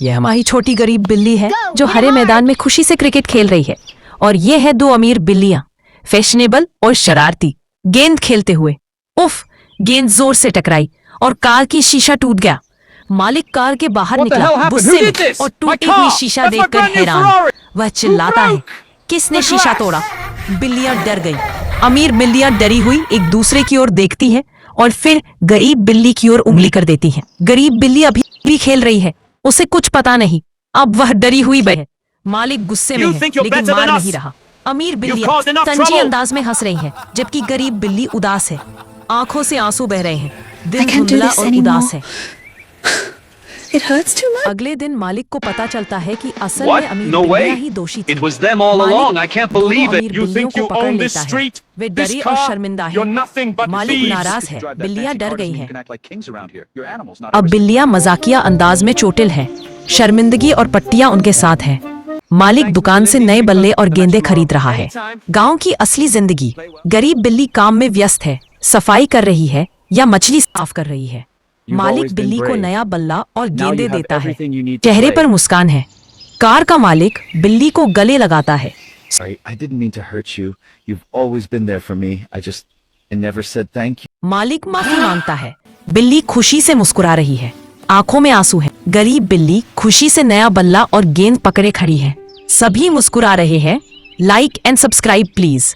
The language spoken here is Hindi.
यह हमारी छोटी गरीब बिल्ली है जो हरे मैदान में खुशी से क्रिकेट खेल रही है। और ये है दो अमीर बिल्लियां, फैशनेबल और शरारती, गेंद खेलते हुए। उफ, गेंद जोर से टकराई और कार की शीशा टूट गया। मालिक कार के बाहर निकला गुस्से में और टूटी हुई शीशा देखकर हैरान। वह चिल्लाता है, किसने शीशा तोड़ा? बिल्लियां डर गईं। अमीर बिल्लियां डरी हुई एक दूसरे की ओर देखती हैं और फिर गरीब बिल्ली की ओर उंगली कर देती हैं। गरीब बिल्ली अभी भी खेल रही है, उसे कुछ पता नहीं। अब वह डरी हुई है। मालिक गुस्से में है, लेकिन मार नहीं रहा। अमीर बिल्लियां तंजी अंदाज में हंस रही हैं, जबकि गरीब बिल्ली उदास है। आंखों से आंसू बह रहे हैं, दिल धुंधला और उदास है। It hurts too much. अगले दिन मालिक को पता चलता है कि असल में अमीर No बिल्लियां way. ही दोषी थी। It was them all along. I can't believe it. You think you own this street? Way This डरी और car? शर्मिंदा You're है। nothing but मालिक thieves. नाराज है, बिल्लियां डर गई हैं। अब अब बिल्लियां मजाकिया अंदाज में चोटिल हैं। शर्मिंदगी और पट्टियां उनके साथ हैं। मालिक दुकान से नए बल्ले और गेंदे खरीद रहा है। गांव की असली जिंदगी। गरीब बिल्ली काम में व्यस्त है, सफाई कर रही है या मछली साफ कर रही है। मालिक बिल्ली को नया बल्ला और गेंदे देता है। चेहरे पर मुस्कान है। कार का मालिक बिल्ली को गले लगाता है। Sorry, I didn't mean to hurt you. You've always been there for me. I never said thank you. मालिक माफी मांगता है। बिल्ली खुशी से मुस्कुरा रही है, आंखों में आंसू है। गरीब बिल्ली खुशी से नया बल्ला और गेंद पकड़े खड़ी है। सभी मुस्कुरा रहे हैं। Like and subscribe please.